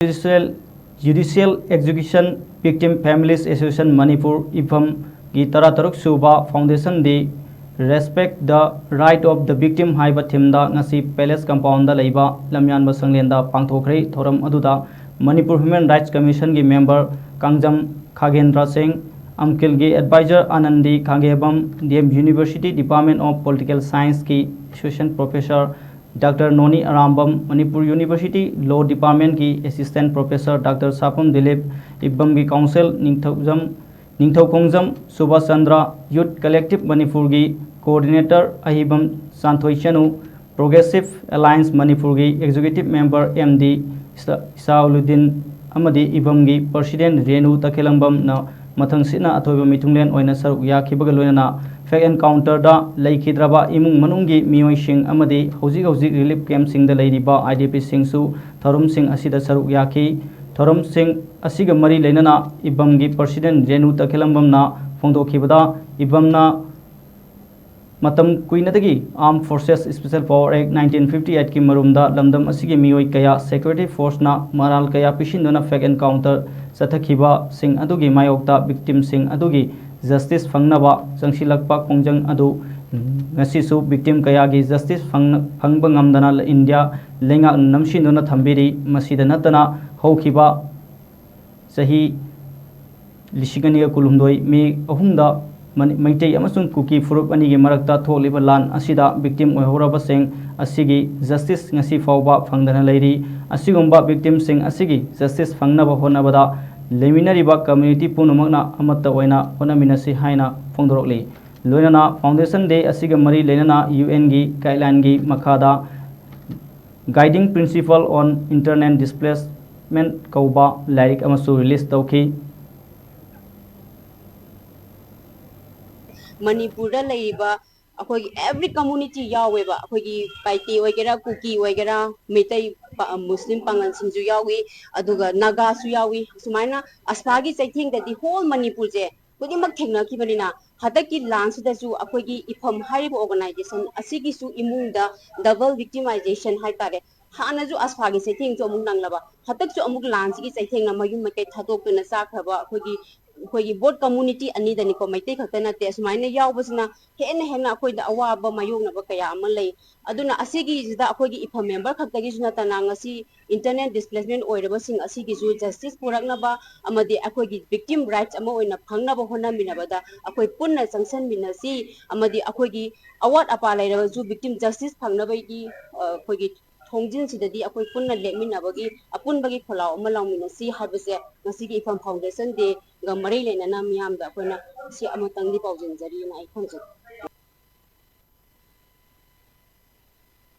Judicial Execution Victim Families Association Manipur IFAM की तरातरुक सुबा foundation day Respect the Right of the Victim हाइबा थीमदा ngasi Palace Compound दा लेबा लमयानबा संगलेंदा पांगथोखरे थोरम अदुदा मणिपुर ह्यूमन राइट्स कमीशन की मेंबर कांगजम खागेंद्र सिंह अमकिल की advisor Anandi Khagembam DM university department of political science की association professor doctor Noni Arambam Manipur university law department की assistant professor doctor Sapam Dilip इब्बम की council Ningthoukhongjam Subhash Chandra youth collective Manipur की कोऑर्डिनेटर अहिबम सांथोइचनु प्रोग्रेसिव अलायंस मणिपुर की एग्जीक्यूटिव मेंबर एमडी इसाउलुद्दीन अमदी इब्बम की प्रेसिडेंट रेणु तखेलंबम न मथंगसिना अथोइबा मिथुंगलेन ओइना सरुक याखिबगा लोइना फेक एनकाउंटर दा लेखिद्रबा इमुंग मनुंगी मियोइसिंग अमदी हौजिक रिलीफ कैम्प सिंग दा लेरिबा आईडीपी सिंगसु थरुम सिंग असिदा सरुक याखी थरुम सिंग असिगा मरी लेनना इब्बम की प्रेसिडेंट रेणु तखेलंबमना फोंदोखिबदा इब्बमना मतम कुइनदगी armed forces special power act 1958 की मरुमदा लमदम असिगे मियोई कया सिक्योरिटी फोर्स ना मराल कया पिशिनदना फेक एनकाउंटर चथखिबा सिंग अदुगी मायोक्ता विक्टिम सिंग अदुगी जस्टिस फंगनबा चंगसिलकपा कोंजंग अदु ngasisu victim kaya gi justice phangba ngamdana India lenga namsinuna thambiri masida natana hokhiba sahi lisingani kulumdoi mi ahumda maitai amasung kuki furup ani gi marakta tholiba lan asida victim oihoraba sing asigi justice ngasi fawba phangdana leiri asigumba victim sing asigi justice fangnaba honabada leminariba community punumakna amatta oina honaminasi haina phongdorokli लोइना foundation day असिगा मरी लेना UN की guideline की मखादा guiding principle on internal displacement कौबा लाइक अमसु रिलीज तौखी मणिपुर लेबा अखोगी एवरी कम्युनिटी यावेबा अखोगी पाइटी वगैरह कुकी वगैरह मेतई मुस्लिम पांगन सिंजु यावी अदुगा नागा सु यावी सुमाइना अस्पागी चैथिंग ददी होल मणिपुर जे खुदिमक थेंगनखिबनिना हदकी लांसदसु अखोगी इफम हाइब ऑर्गेनाइजेशन असिगिसु इमुंगदा डबल विक्टिमाइजेशन हाइतारे हानजु अस्फागी चैथिंग जो अमुक नंगलबा हदकसु अमुक लांसगी चैथिंग मयुम मकै थादोक्तुना चाखबा अखोगी बोर्ड कम्युनिटी अनी दनिको मैते खक्ता नते सुमाइना यावबसना हेन हेन अखोइदा अवाब मायोगनबा कया अमा लई अदुना असिगी जिदा अखोगी इफम मेंबर खक्तगी जुनतना ngasi इंटरनेट डिस्प्लेसमेंट ओइरबसिंग असिगिसु जस्टिस पुरकनबा अमदि अखोगी विक्टिम राइट्स अमा ओइना फंगनबा होनामिनबदा अखोइ पुन्ना संसनमिनसी अमदि अखोगी अवाट अपा लैरबसु विक्टिम जस्टिस फंगनबगी अखोगी थोंजिन सिददी अखोइ पुन्ना लेमिनबगी अपुनबगी खोलाव अमा लाउमिनसी हाबसे ngasi इफम फाउंडेशन दे ग मरै लेनना मियामदा अखोइना सि अमतंगदि पाउजनजरी ना